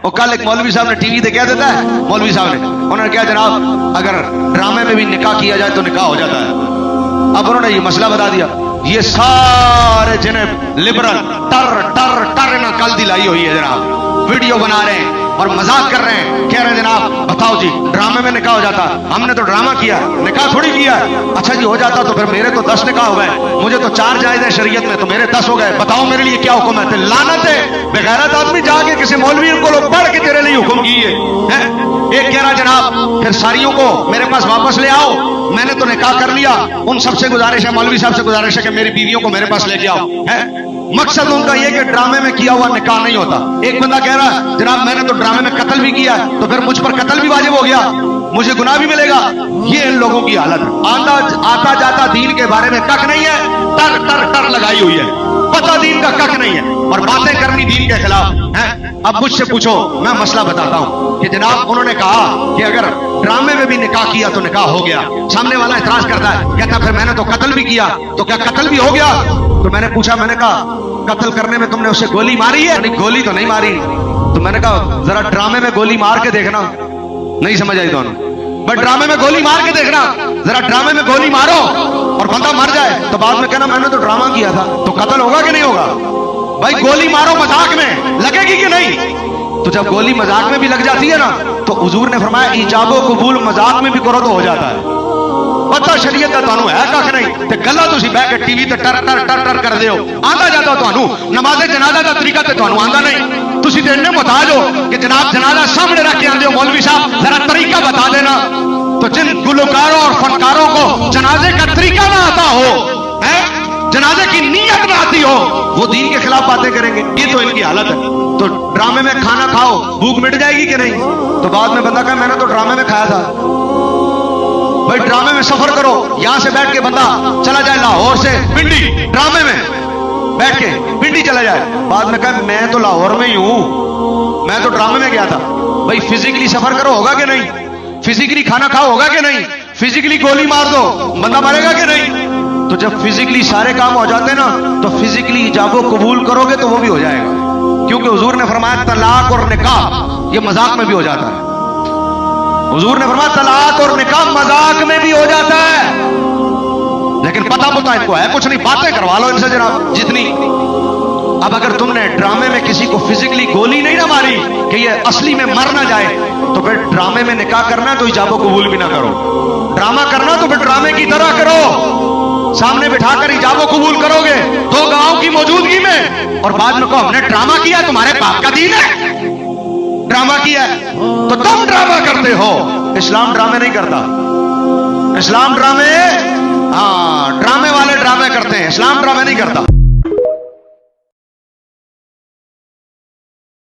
وہ کل ایک مولوی صاحب نے ٹی وی کہہ دیتا ہے، مولوی صاحب نے انہوں نے کہا جناب اگر ڈرامے میں بھی نکاح کیا جائے تو نکاح ہو جاتا ہے. اب انہوں نے یہ مسئلہ بتا دیا. یہ سارے جنہیں لبرل ٹر ٹر ٹر کل دلائی ہوئی ہے جناب، ویڈیو بنا رہے ہیں اور مذاق کر رہے ہیں، کہہ رہے ہیں جناب بتاؤ جی ڈرامے میں نکاح ہو جاتا، ہم نے تو ڈرامہ کیا، نکاح تھوڑی کیا. اچھا جی ہو جاتا تو پھر میرے تو 10 نکاح ہو گئے، مجھے تو 4 جائز ہے شریعت میں، تو میرے 10 ہو گئے، بتاؤ میرے لیے کیا حکم ہے؟ لعنت ہے بغیرت آدمی، جا کے کسی مولوی کو لوگ پڑھ کے تیرے لیے حکم کیے. ایک کہہ رہا جناب پھر ساریوں کو میرے پاس واپس لے آؤ، میں نے تو نکاح کر لیا. ان سب سے گزارش ہے، مولوی صاحب سے گزارش ہے کہ میری بیویوں کو میرے پاس لے کے آؤ. مقصد ان کا یہ کہ ڈرامے میں کیا ہوا نکاح نہیں ہوتا. ایک بندہ کہہ رہا جناب میں نے تو ڈرامے میں قتل بھی کیا ہے، تو پھر مجھ پر قتل بھی واجب ہو گیا، مجھے گناہ بھی ملے گا. یہ ان لوگوں کی حالت ہے. آتا جاتا دین کے بارے میں کک نہیں ہے، ٹر ٹر ٹر لگائی ہوئی ہے، پتہ دین کا کک نہیں ہے، اور باتیں کرنی دین کے خلاف ہیں. اب مجھ سے پوچھو، میں مسئلہ بتاتا ہوں کہ جناب انہوں نے کہا کہ اگر ڈرامے میں بھی نکاح کیا تو نکاح ہو گیا. سامنے والا اعتراض کرتا ہے، کہتا پھر میں نے تو قتل بھی کیا، تو کیا قتل بھی ہو گیا؟ تو میں نے پوچھا، میں نے کہا قتل کرنے میں تم نے اسے گولی ماری ہے؟ نہیں گولی تو نہیں ماری. تو میں نے کہا ذرا ڈرامے میں گولی مار کے دیکھنا. نہیں سمجھ آئی دونوں؟ بٹ ڈرامے میں گولی مار کے دیکھنا، ذرا ڈرامے میں گولی مارو اور بندہ مر جائے تو بعد میں کہنا میں نے تو ڈرامہ کیا تھا. تو قتل ہوگا کہ نہیں ہوگا؟ بھائی گولی مارو مذاق میں، لگے گی کہ نہیں؟ تو جب گولی مذاق میں بھی لگ جاتی ہے نا تو حضور نے فرمایا ایجاب و قبول مذاق میں بھی کرو تو ہو جاتا ہے. پتہ شریعت کا تانوں ہے کھ نہیں تے گلا تسی بیٹھ کے ٹی وی تے ٹر ٹر ٹر ٹر کر دیو. آندا جاتا تانوں نماز جنازہ دا طریقہ تے تانوں آندا نہیں. تسی تے اتنے محتاج ہو کہ جناب جنازہ سامنے رکھ کے آندے ہو، مولوی صاحب ذرا طریقہ بتا دینا. تو جن گلوکاروں اور فنکاروں کو جنازے کا طریقہ نہ آتا ہو، جنازے کی نیت نہ آتی ہو، وہ دین کے خلاف باتیں کریں گے. یہ تو ان کی حالت ہے. تو ڈرامے میں کھانا کھاؤ بھوک مٹ جائے گی کہ نہیں؟ تو بعد میں بندہ کہا میں نے تو ڈرامے میں کھایا تھا. بھائی ڈرامے میں سفر کرو، یہاں سے بیٹھ کے بندہ چلا جائے لاہور سے پنڈی، ڈرامے میں بیٹھ کے پنڈی چلا جائے، بعد میں کہا میں تو لاہور میں ہی ہوں، میں تو ڈرامے میں گیا تھا. بھائی فزیکلی سفر کرو ہوگا کہ نہیں؟ فزیکلی کھانا کھاؤ ہوگا کہ نہیں؟ فزیکلی گولی مار دو بندہ مرے گا کہ نہیں؟ تو جب فزیکلی سارے کام ہو جاتے ہیں نا تو فزیکلی ایجاب و قبول کرو گے تو وہ بھی ہو جائے گا. کیونکہ حضور نے فرمایا طلاق اور نکاح یہ مذاق میں بھی ہو جاتا ہے. حضور نے فرمایا طلاق اور نکاح مذاق میں بھی ہو جاتا ہے. لیکن پتہ ان کو ہے کچھ نہیں، باتیں کروا لو ان سے جناب جتنی. اب اگر تم نے ڈرامے میں کسی کو فزیکلی گولی نہیں نہ ماری کہ یہ اصلی میں مر نہ جائے، تو پھر ڈرامے میں نکاح کرنا تو ایجاب و قبول بھی نہ کرو. ڈرامہ کرنا تو پھر ڈرامے کی طرح کرو، سامنے بٹھا کر ایجاب و قبول کرو گے 2 گاؤں کی موجودگی میں، اور بعد میں کہو ہم نے ڈرامہ کیا، تمہارے باپ کا دین ہے ڈرامہ کیا ہے تو تم ڈرامہ کرتے ہو. اسلام ڈرامے نہیں کرتا. اسلام ڈرامے ڈرامے والے ڈرامے کرتے ہیں، اسلام ڈرامے نہیں کرتا.